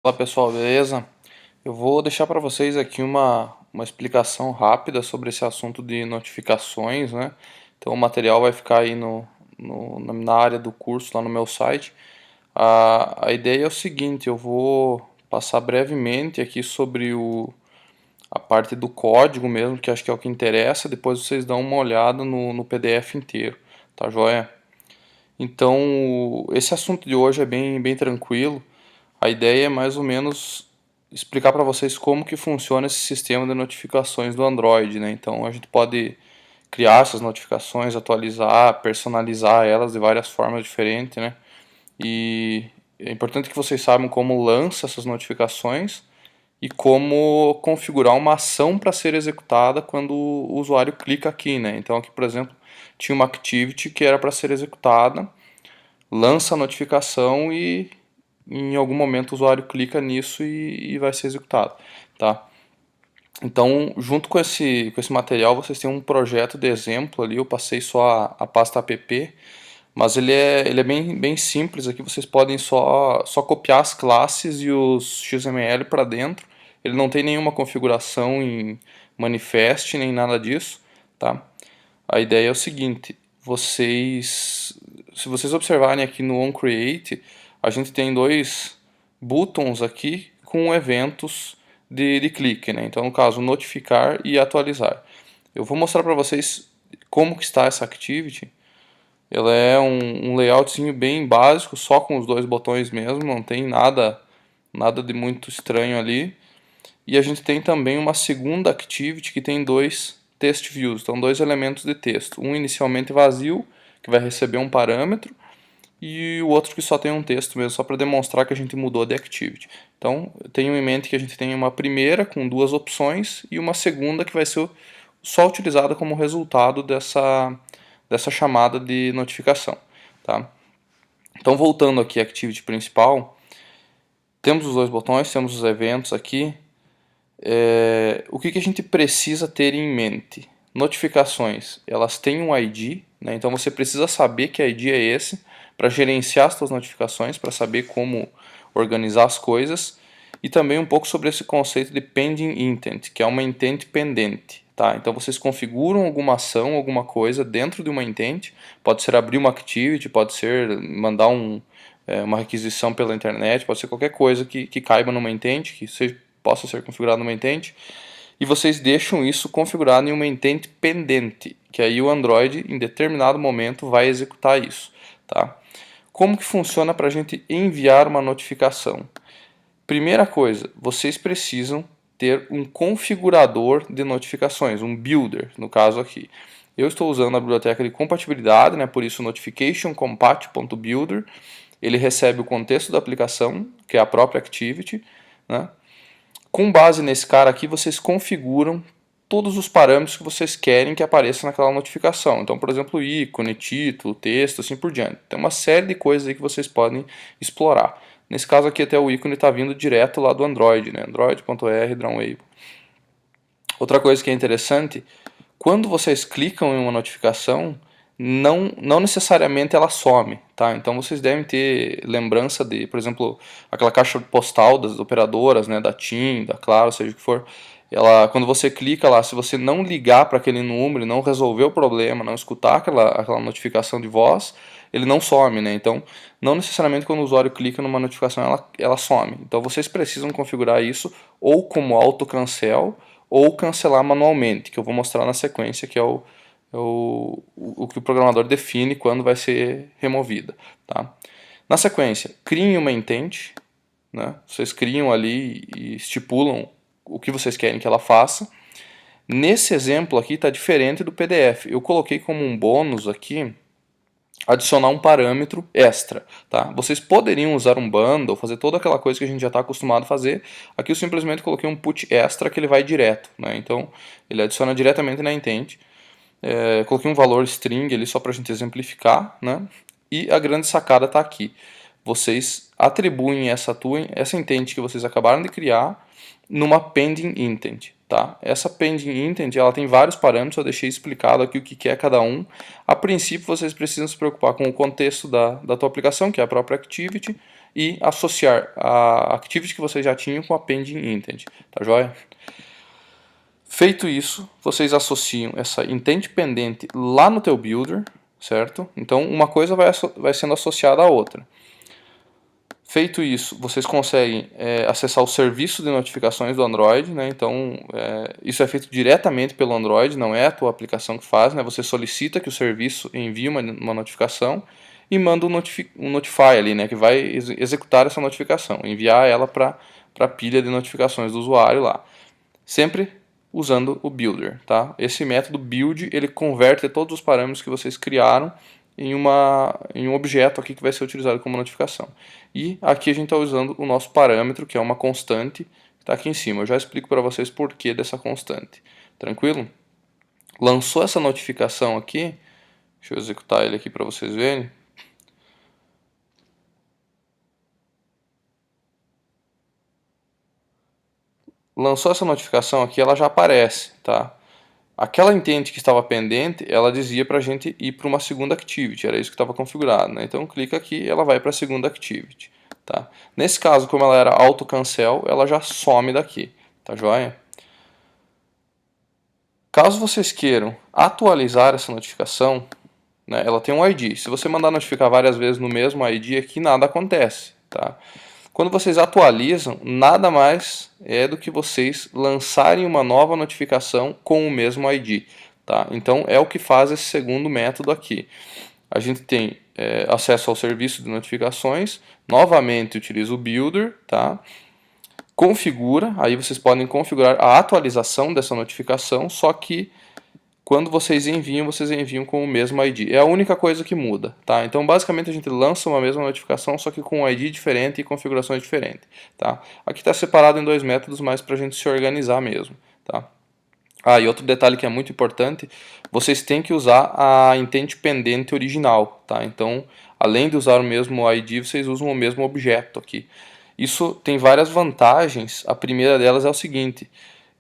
Olá pessoal, beleza? Eu vou deixar para vocês aqui uma explicação rápida sobre esse assunto de notificações, né? Então o material vai ficar aí na área do curso, lá no meu site. A ideia é o seguinte, eu vou passar brevemente aqui sobre a parte do código mesmo, que acho que é o que interessa, depois vocês dão uma olhada no PDF inteiro, tá joia? Então, esse assunto de hoje é bem tranquilo. A ideia é mais ou menos explicar para vocês como que funciona esse sistema de notificações do Android, né? Então a gente pode criar essas notificações, atualizar, personalizar elas de várias formas diferentes, né? E é importante que vocês saibam como lança essas notificações e como configurar uma ação para ser executada quando o usuário clica aqui, né? Então aqui, por exemplo, tinha uma activity que era para ser executada, lança a notificação e em algum momento o usuário clica nisso e vai ser executado, tá? Então, junto com esse material, vocês têm um projeto de exemplo ali, eu passei só a pasta app, mas ele é bem simples aqui, vocês podem só copiar as classes e os XML para dentro, ele não tem nenhuma configuração em manifest, nem nada disso, tá? A ideia é o seguinte, se vocês observarem aqui no onCreate, a gente tem dois buttons aqui com eventos de clique, né? Então, no caso, notificar e atualizar. Eu vou mostrar para vocês como que está essa activity. Ela é um layoutzinho bem básico, só com os dois botões mesmo, não tem nada de muito estranho ali. E a gente tem também uma segunda activity que tem dois text views, então dois elementos de texto. Um inicialmente vazio, que vai receber um parâmetro, e o outro que só tem um texto mesmo, só para demonstrar que a gente mudou de activity. Então, tenho em mente que a gente tem uma primeira com duas opções e uma segunda que vai ser só utilizada como resultado dessa chamada de notificação. Tá? Então, voltando aqui à activity principal, temos os dois botões, temos os eventos aqui. O que a gente precisa ter em mente? Notificações, elas têm um ID, né? Então você precisa saber que ID é esse para gerenciar as suas notificações, para saber como organizar as coisas, e também um pouco sobre esse conceito de pending intent, que é uma intent pendente. Tá? Então vocês configuram alguma ação, alguma coisa dentro de uma intent, pode ser abrir uma activity, pode ser mandar uma requisição pela internet, pode ser qualquer coisa que caiba numa intent, que possa ser configurado numa intent, e vocês deixam isso configurado em uma intent pendente, que aí o Android em determinado momento vai executar isso. Tá? Como que funciona para a gente enviar uma notificação? Primeira coisa, vocês precisam ter um configurador de notificações, um builder, no caso aqui. Eu estou usando a biblioteca de compatibilidade, né, por isso notificationcompat.builder. Ele recebe o contexto da aplicação, que é a própria activity, né? Com base nesse cara aqui, vocês configuram todos os parâmetros que vocês querem que apareça naquela notificação. Então, por exemplo, ícone, título, texto, assim por diante. Tem uma série de coisas aí que vocês podem explorar. Nesse caso aqui, até o ícone está vindo direto lá do Android, né? Android.r Drawwave. Outra coisa que é interessante, quando vocês clicam em uma notificação, não necessariamente ela some, tá? Então vocês devem ter lembrança de, por exemplo, aquela caixa postal das operadoras, né, da TIM, da Claro, seja o que for, quando você clica lá, se você não ligar para aquele número, não resolver o problema, não escutar aquela notificação de voz, ele não some, né? Então, não necessariamente quando o usuário clica numa notificação ela some. Então vocês precisam configurar isso ou como autocancel ou cancelar manualmente, que eu vou mostrar na sequência, que é o que o programador define quando vai ser removida. Tá? Na sequência, criem uma intent, né? Vocês criam ali e estipulam o que vocês querem que ela faça. Nesse exemplo aqui está diferente do PDF. Eu coloquei como um bônus aqui adicionar um parâmetro extra, tá? Vocês poderiam usar um bundle, fazer toda aquela coisa que a gente já está acostumado a fazer. Aqui eu simplesmente coloquei um put extra que ele vai direto, né? Então ele adiciona diretamente na intent. Coloquei um valor string ali só para a gente exemplificar, né? E a grande sacada está aqui. Vocês atribuem essa intent que vocês acabaram de criar numa pending intent. Tá? Essa pending intent ela tem vários parâmetros, eu deixei explicado aqui o que é cada um. A princípio vocês precisam se preocupar com o contexto da tua aplicação, que é a própria activity, e associar a activity que vocês já tinham com a pending intent, tá joia? Feito isso, vocês associam essa intent pendente lá no teu builder, certo? Então uma coisa vai sendo associada à outra. Feito isso, vocês conseguem acessar o serviço de notificações do Android, né? Então isso é feito diretamente pelo Android, não é a tua aplicação que faz, né? Você solicita que o serviço envie uma notificação e manda um notify ali, né? Que vai executar essa notificação, enviar ela para a pilha de notificações do usuário lá. Sempre usando o builder, tá? Esse método build, ele converte todos os parâmetros que vocês criaram em um objeto aqui que vai ser utilizado como notificação. E aqui a gente está usando o nosso parâmetro, que é uma constante, que está aqui em cima. Eu já explico para vocês por que dessa constante. Tranquilo? Lançou essa notificação aqui, deixa eu executar ele aqui para vocês verem. Lançou essa notificação aqui, ela já aparece, tá? Aquela intent que estava pendente, ela dizia para a gente ir para uma segunda activity, era isso que estava configurado, né? Então clica aqui e ela vai para a segunda activity, tá? Nesse caso, como ela era auto cancel, ela já some daqui, tá joia? Caso vocês queiram atualizar essa notificação, né, ela tem um ID. Se você mandar notificar várias vezes no mesmo ID aqui, nada acontece, tá? Quando vocês atualizam, nada mais é do que vocês lançarem uma nova notificação com o mesmo ID. Tá? Então é o que faz esse segundo método aqui. A gente tem acesso ao serviço de notificações, novamente utiliza o builder, tá? Configura, aí vocês podem configurar a atualização dessa notificação, só que quando vocês enviam com o mesmo ID. É a única coisa que muda, tá? Então, basicamente, a gente lança uma mesma notificação, só que com um ID diferente e configurações diferentes, tá? Aqui está separado em dois métodos, mas para a gente se organizar mesmo, tá? Ah, e outro detalhe que é muito importante, vocês têm que usar a intent pendente original, tá? Então, além de usar o mesmo ID, vocês usam o mesmo objeto aqui. Isso tem várias vantagens. A primeira delas é o seguinte: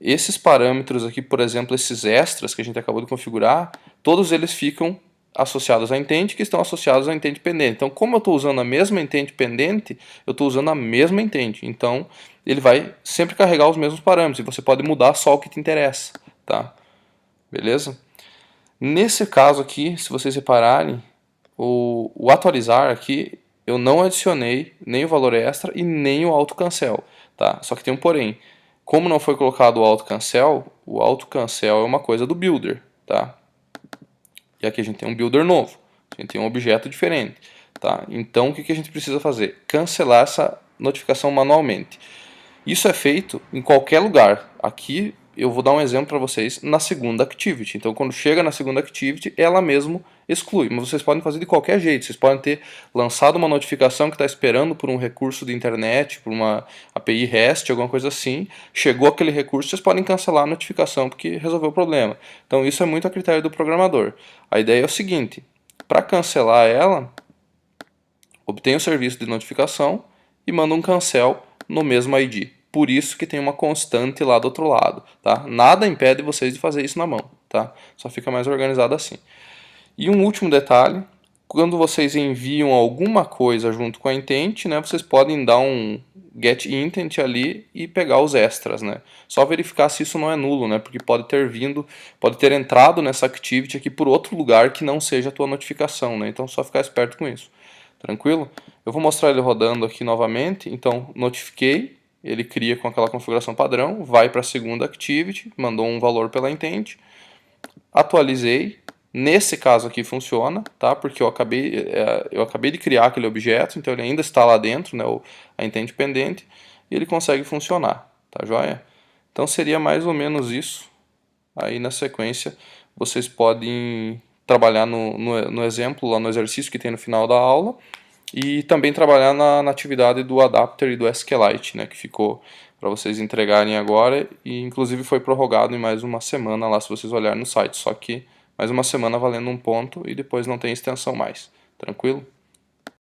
esses parâmetros aqui, por exemplo, esses extras que a gente acabou de configurar, todos eles ficam associados à intent, que estão associados à intent pendente. Então, como eu estou usando a mesma intent pendente, eu estou usando a mesma intent. Então, ele vai sempre carregar os mesmos parâmetros, e você pode mudar só o que te interessa, tá? Beleza? Nesse caso aqui, se vocês repararem, o atualizar aqui, eu não adicionei nem o valor extra e nem o auto cancel, tá? Só que tem um porém. Como não foi colocado o auto cancel é uma coisa do builder, tá? E aqui a gente tem um builder novo, a gente tem um objeto diferente, tá? Então o que a gente precisa fazer? Cancelar essa notificação manualmente. Isso é feito em qualquer lugar. Aqui eu vou dar um exemplo para vocês na segunda activity. Então, quando chega na segunda activity, ela mesmo exclui. Mas vocês podem fazer de qualquer jeito. Vocês podem ter lançado uma notificação que está esperando por um recurso de internet, por uma API REST, alguma coisa assim. Chegou aquele recurso, vocês podem cancelar a notificação porque resolveu o problema. Então, isso é muito a critério do programador. A ideia é o seguinte: para cancelar ela, obtenha o serviço de notificação e manda um cancel no mesmo ID. Por isso que tem uma constante lá do outro lado, tá? Nada impede vocês de fazer isso na mão, tá? Só fica mais organizado assim. E um último detalhe, quando vocês enviam alguma coisa junto com a intent, né, vocês podem dar um get intent ali e pegar os extras, né? Só verificar se isso não é nulo, né? Porque pode ter entrado nessa activity aqui por outro lugar que não seja a tua notificação, né? Então só ficar esperto com isso. Tranquilo? Eu vou mostrar ele rodando aqui novamente. Então, notifiquei, ele cria com aquela configuração padrão, vai para a segunda activity, mandou um valor pela intent, atualizei. Nesse caso aqui funciona, tá? Porque eu acabei de criar aquele objeto, então ele ainda está lá dentro, né? A intent pendente, e ele consegue funcionar, tá joia? Então seria mais ou menos isso. Aí na sequência vocês podem trabalhar no exemplo, lá no exercício que tem no final da aula, e também trabalhar na atividade do adapter e do SQLite, né, que ficou para vocês entregarem agora, e inclusive foi prorrogado em mais uma semana lá, se vocês olharem no site, só que mais uma semana valendo um ponto e depois não tem extensão mais. Tranquilo?